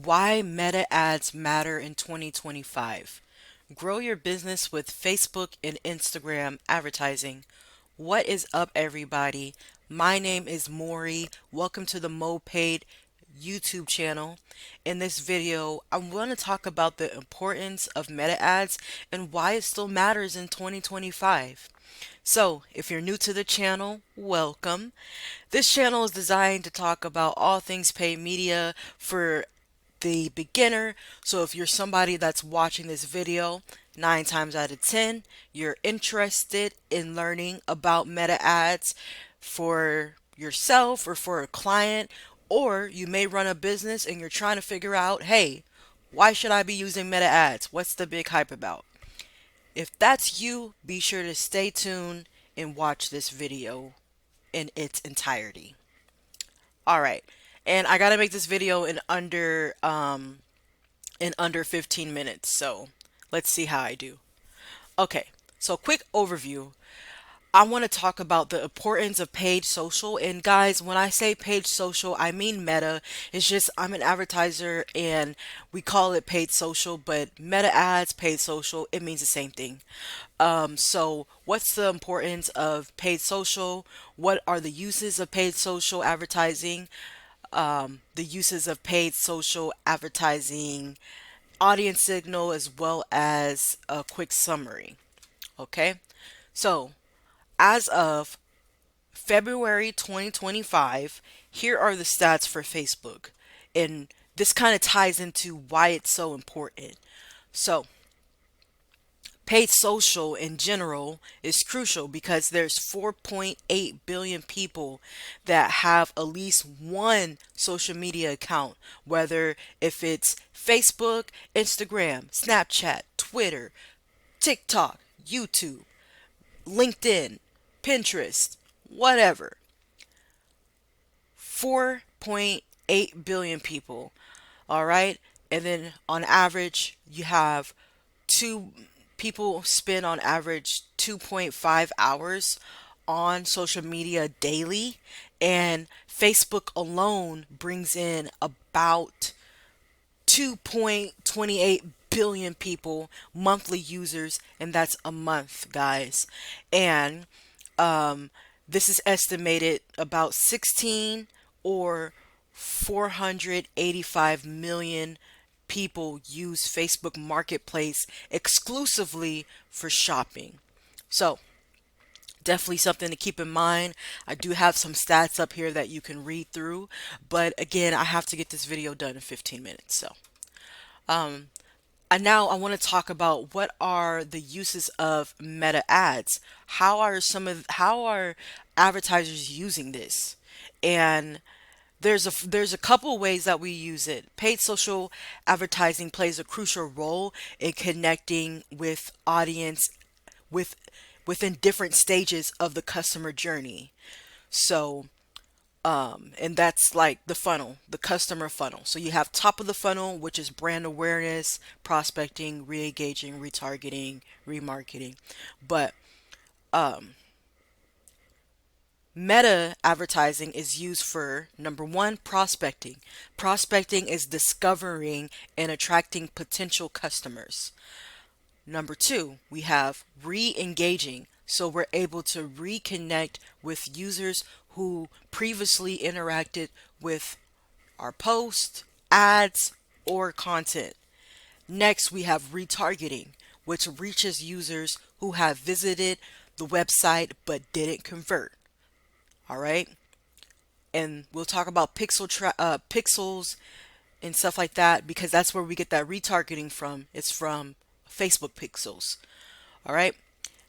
Why meta ads matter in 2025. Grow your business with Facebook and Instagram advertising. What is up, everybody? My name is Maury. Welcome to the Mopade YouTube channel. In this video, I'm going to talk about the importance of meta ads and why it still matters in 2025. So, if you're new to the channel, welcome. This channel is designed to talk about all things paid media for the beginner. So if you're somebody that's watching this video, 9 times out of 10, you're interested in learning about meta ads for yourself or for a client, or you may run a business and you're trying to figure out, hey, why should I be using meta ads? What's the big hype about? If that's you, be sure to stay tuned and watch this video in its entirety. All right. And I got to make this video in under 15 minutes. So, let's see how I do. Okay. So, quick overview. I want to talk about the importance of paid social. And guys, when I say paid social, I mean Meta. It's just I'm an advertiser and we call it paid social, but Meta ads, paid social, it means the same thing. So what's the importance of paid social? What are the uses of paid social advertising? The uses of paid social advertising, audience signal, as well as a quick summary. Okay, so as of February 2025, here are the stats for Facebook. And this kind of ties into why it's so important. So, paid social in general is crucial because there's 4.8 billion people that have at least one social media account, whether if it's Facebook, Instagram, Snapchat, Twitter, TikTok, YouTube, LinkedIn, Pinterest, whatever. 4.8 billion people. All right. And then on average, you have two people spend on average 2.5 hours on social media daily. And Facebook alone brings in about 2.28 billion people, monthly users, and that's a month, guys. And this is estimated about 16 or 485 million people use Facebook Marketplace exclusively for shopping. So, definitely something to keep in mind. I do have some stats up here that you can read through, but again, I have to get this video done in 15 minutes. So, and now I want to talk about what are the uses of meta ads. How are advertisers using this? And there's a couple ways that we use it. Paid social advertising plays a crucial role in connecting with audience with within different stages of the customer journey. So, and that's like the funnel, the customer funnel. So you have top of the funnel, which is brand awareness, prospecting, re-engaging, retargeting, remarketing. But meta advertising is used for number one, prospecting. Prospecting is discovering and attracting potential customers. Number two, we have re-engaging. So we're able to reconnect with users who previously interacted with our post, ads, or content. Next, we have retargeting, which reaches users who have visited the website but didn't convert. All right. And we'll talk about pixels and stuff like that because that's where we get that retargeting from. It's from Facebook pixels. All right.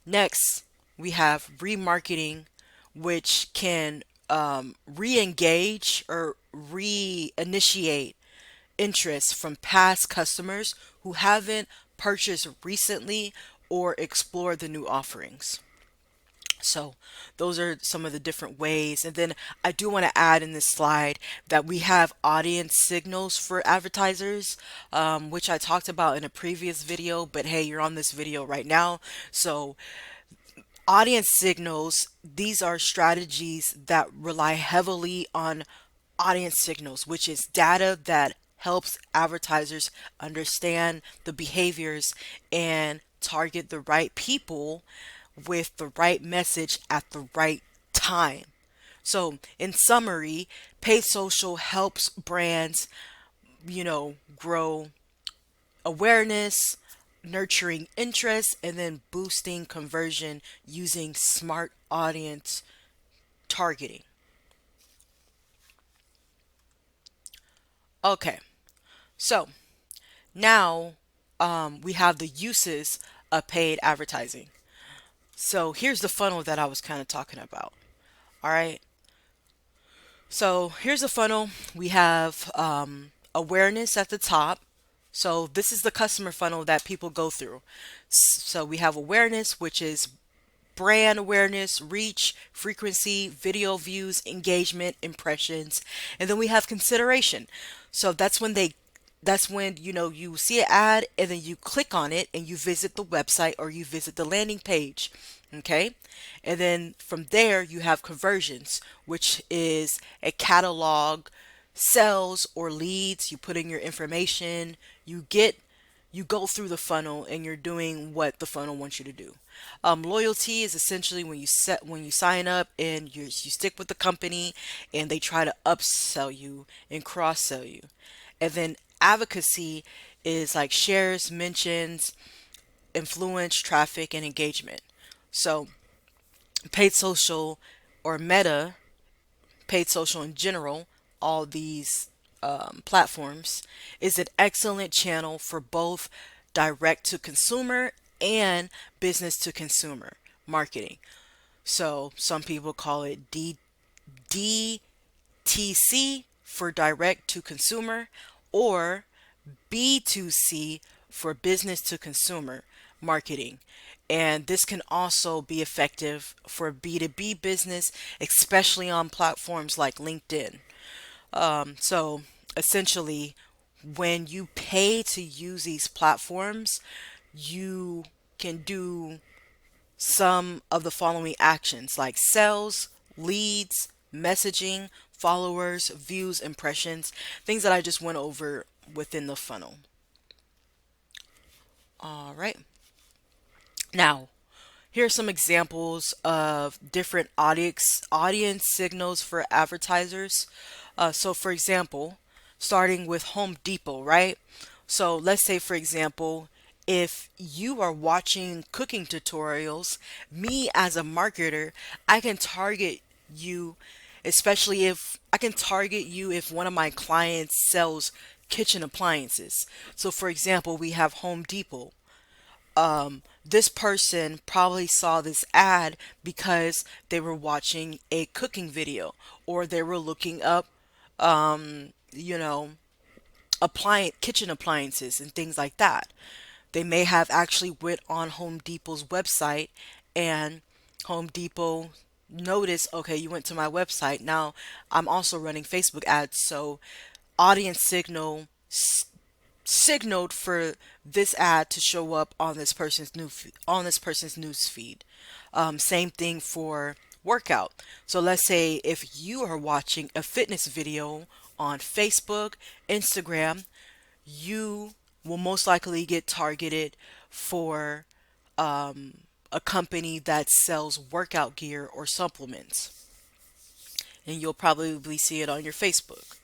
Next, we have remarketing, which can re-engage or reinitiate interest from past customers who haven't purchased recently or explored the new offerings. So those are some of the different ways. And then I do want to add in this slide that we have audience signals for advertisers, which I talked about in a previous video, but hey, you're on this video right now. So audience signals, these are strategies that rely heavily on audience signals, which is data that helps advertisers understand the behaviors and target the right people with the right message at the right time. So, in summary, paid social helps brands, grow awareness, nurturing interest, and then boosting conversion using smart audience targeting. Okay, so now we have the uses of paid advertising. So here's the funnel that I was kind of talking about. All right. So here's the funnel. We have awareness at the top. So this is the customer funnel that people go through. So we have awareness, which is brand awareness, reach, frequency, video views, engagement, impressions, and then we have consideration. So that's when you see an ad and then you click on it and you visit the website or you visit the landing page. Okay? And then from there you have conversions, which is a catalog, sales or leads. You put in your information, you go through the funnel and you're doing what the funnel wants you to do. Loyalty is essentially when you sign up and you stick with the company and they try to upsell you and cross sell you. And then advocacy is like shares, mentions, influence, traffic, and engagement. So paid social or meta, paid social in general, all these platforms, is an excellent channel for both direct to consumer and business to consumer marketing. So some people call it DTC for direct to consumer or B2C for business to consumer marketing. And this can also be effective for B2B business, especially on platforms like LinkedIn. So essentially, when you pay to use these platforms, you can do some of the following actions like sales, leads, messaging, followers, views, impressions, things that I just went over within the funnel. All right. Now, here are some examples of different audience signals for advertisers. So, for example, starting with Home Depot, right? So, let's say, for example, if you are watching cooking tutorials, me as a marketer, I can target you, especially if I can target you if one of my clients sells kitchen appliances. So, for example, we have Home Depot. This person probably saw this ad because they were watching a cooking video or they were looking up, you know, kitchen appliances and things like that. They may have actually went on Home Depot's website and Home Depot noticed, okay, you went to my website. Now I'm also running Facebook ads, so audience signaled for this ad to show up on this person's news feed. Same thing for workout. So let's say if you are watching a fitness video on Facebook, Instagram, you will most likely get targeted for a company that sells workout gear or supplements, and you'll probably see it on your Facebook.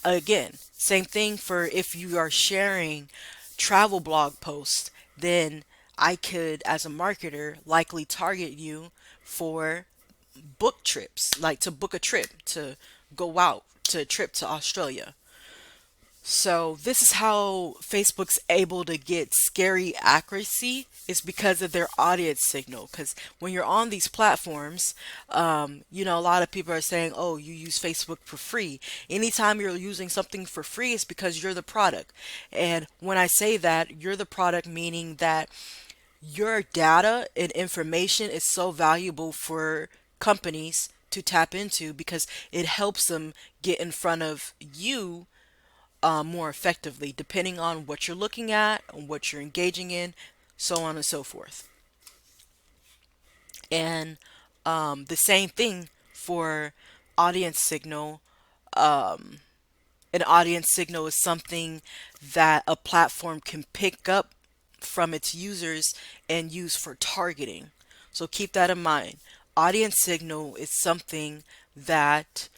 Again, same thing for if you are sharing travel blog posts, then I could, as a marketer, likely target you for book trips, like to book a trip to go out to a trip to Australia. So this is how Facebook's able to get scary accuracy is because of their audience signal. Because when you're on these platforms, a lot of people are saying, "Oh, you use Facebook for free." Anytime you're using something for free, it's because you're the product. And when I say that, you're the product, meaning that your data and information is so valuable for companies to tap into because it helps them get in front of you more effectively, depending on what you're looking at and what you're engaging in, so on and so forth. And the same thing for audience signal An audience signal is something that a platform can pick up from its users and use for targeting. So keep that in mind. Audience signal is something that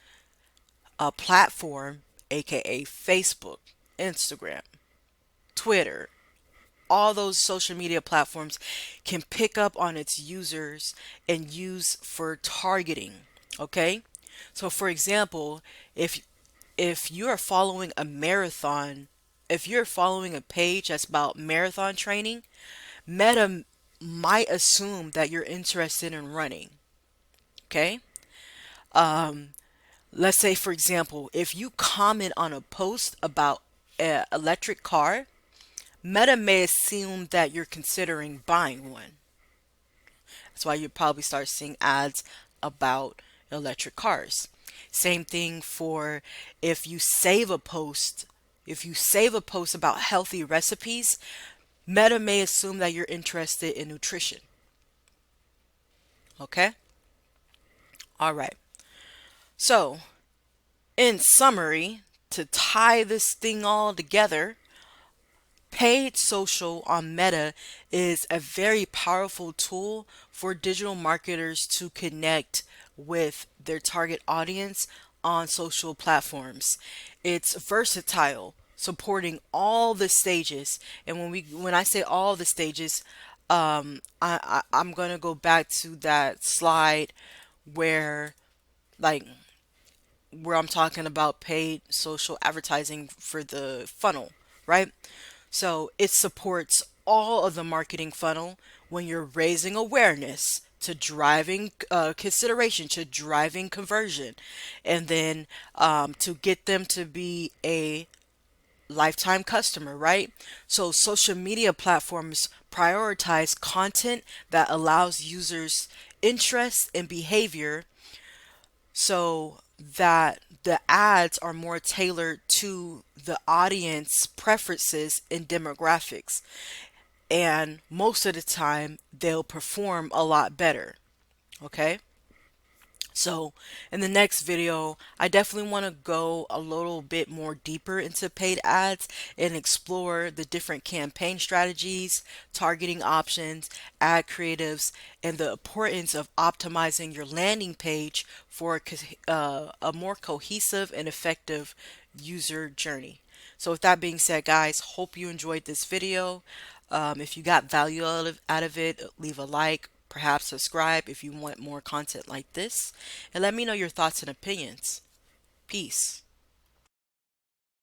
a platform, aka Facebook, Instagram, Twitter, all those social media platforms can pick up on its users and use for targeting. Okay? So for example, if you're following a marathon, if you're following a page that's about marathon training, Meta might assume that you're interested in running. Okay? Let's say, for example, if you comment on a post about an electric car, Meta may assume that you're considering buying one. That's why you probably start seeing ads about electric cars. Same thing for if you save a post. If you save a post about healthy recipes, Meta may assume that you're interested in nutrition. Okay? All right. So, in summary, to tie this thing all together, paid social on Meta is a very powerful tool for digital marketers to connect with their target audience on social platforms. It's versatile, supporting all the stages. And when I say all the stages, I'm gonna go back to that slide where like where I'm talking about paid social advertising for the funnel, right? So it supports all of the marketing funnel when you're raising awareness to driving consideration to driving conversion, and then to get them to be a lifetime customer, right? So social media platforms prioritize content that allows users interest and behavior so that the ads are more tailored to the audience preferences and demographics. And most of the time, they'll perform a lot better. Okay? So, in the next video, I definitely want to go a little bit more deeper into paid ads and explore the different campaign strategies, targeting options, ad creatives, and the importance of optimizing your landing page for a more cohesive and effective user journey. So, with that being said, guys, hope you enjoyed this video. If you got value out of it, leave a like, perhaps subscribe if you want more content like this, and let me know your thoughts and opinions. Peace.